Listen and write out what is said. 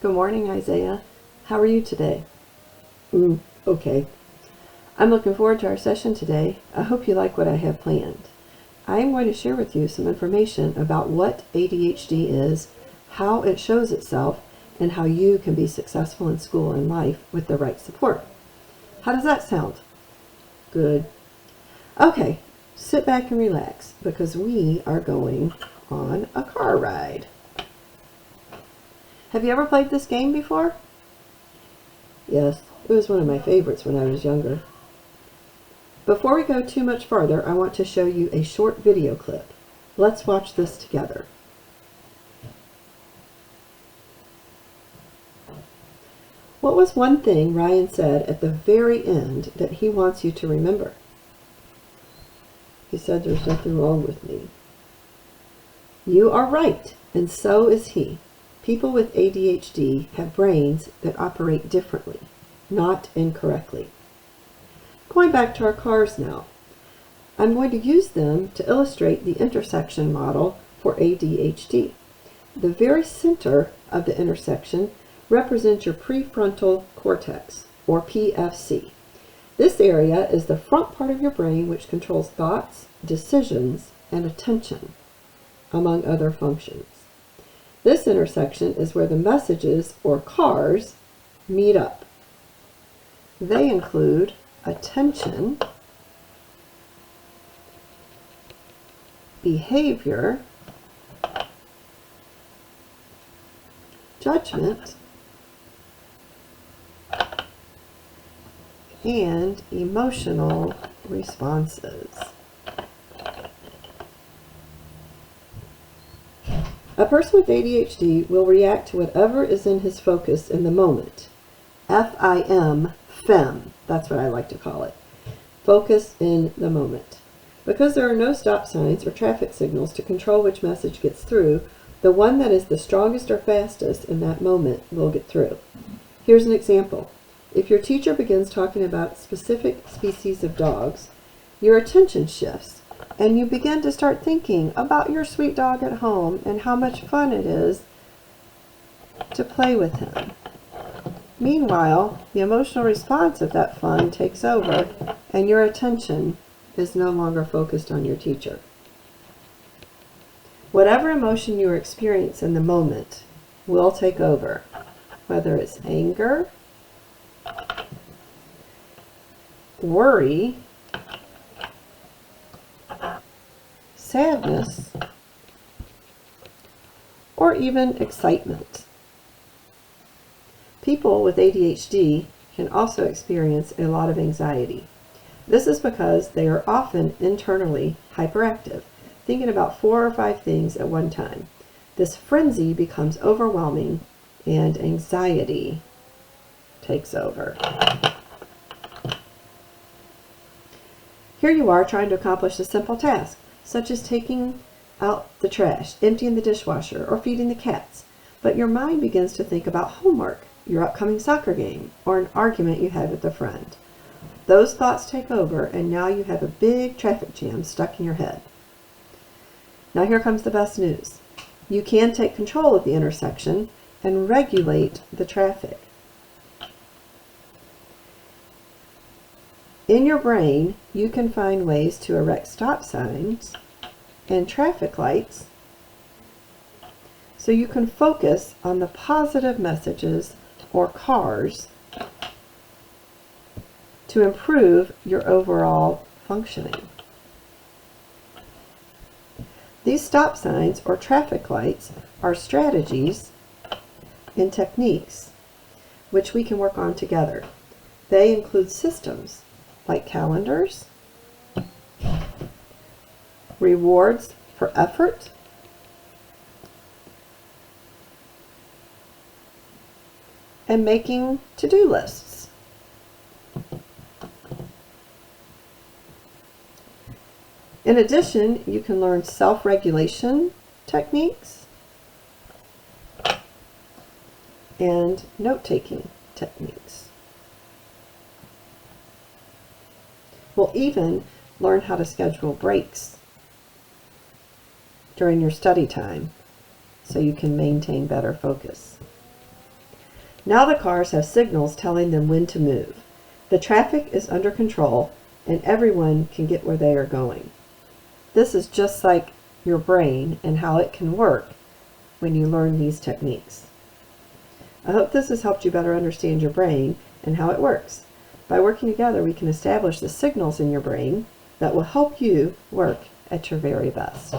Good morning, Isaiah. How are you today? Okay. I'm looking forward to our session today. I hope you like what I have planned. I am going to share with you some information about what ADHD is, how it shows itself, and how you can be successful in school and life with the right support. How does that sound? Good. Okay, sit back and relax because we are going on a car ride. Have you ever played this game before? Yes, it was one of my favorites when I was younger. Before we go too much farther, I want to show you a short video clip. Let's watch this together. What was one thing Ryan said at the very end that he wants you to remember? He said there's nothing wrong with me. You are right, and so is he. People with ADHD have brains that operate differently, not incorrectly. Going back to our cars now, I'm going to use them to illustrate the intersection model for ADHD. The very center of the intersection represents your prefrontal cortex, or PFC. This area is the front part of your brain which controls thoughts, decisions, and attention, among other functions. This intersection is where the messages, or cars, meet up. They include attention, behavior, judgment, and emotional responses. A person with ADHD will react to whatever is in his focus in the moment. FIM, FEM, that's what I like to call it. Focus in the moment. Because there are no stop signs or traffic signals to control which message gets through, the one that is the strongest or fastest in that moment will get through. Here's an example. If your teacher begins talking about specific species of dogs, your attention shifts and you begin to start thinking about your sweet dog at home and how much fun it is to play with him. Meanwhile, the emotional response of that fun takes over and your attention is no longer focused on your teacher. Whatever emotion you experience in the moment will take over, whether it's anger, worry, sadness, or even excitement. People with ADHD can also experience a lot of anxiety. This is because they are often internally hyperactive, thinking about 4 or 5 things at one time. This frenzy becomes overwhelming and anxiety takes over. Here you are trying to accomplish a simple task, such as taking out the trash, emptying the dishwasher, or feeding the cats. But your mind begins to think about homework, your upcoming soccer game, or an argument you had with a friend. Those thoughts take over, and now you have a big traffic jam stuck in your head. Now here comes the best news. You can take control of the intersection and regulate the traffic. In your brain, you can find ways to erect stop signs and traffic lights so you can focus on the positive messages or cars to improve your overall functioning. These stop signs or traffic lights are strategies and techniques which we can work on together. They include systems like calendars, rewards for effort, and making to-do lists. In addition, you can learn self-regulation techniques and note-taking techniques. We'll even learn how to schedule breaks during your study time so you can maintain better focus. Now the cars have signals telling them when to move. The traffic is under control, and everyone can get where they are going. This is just like your brain and how it can work when you learn these techniques. I hope this has helped you better understand your brain and how it works. By working together, we can establish the signals in your brain that will help you work at your very best.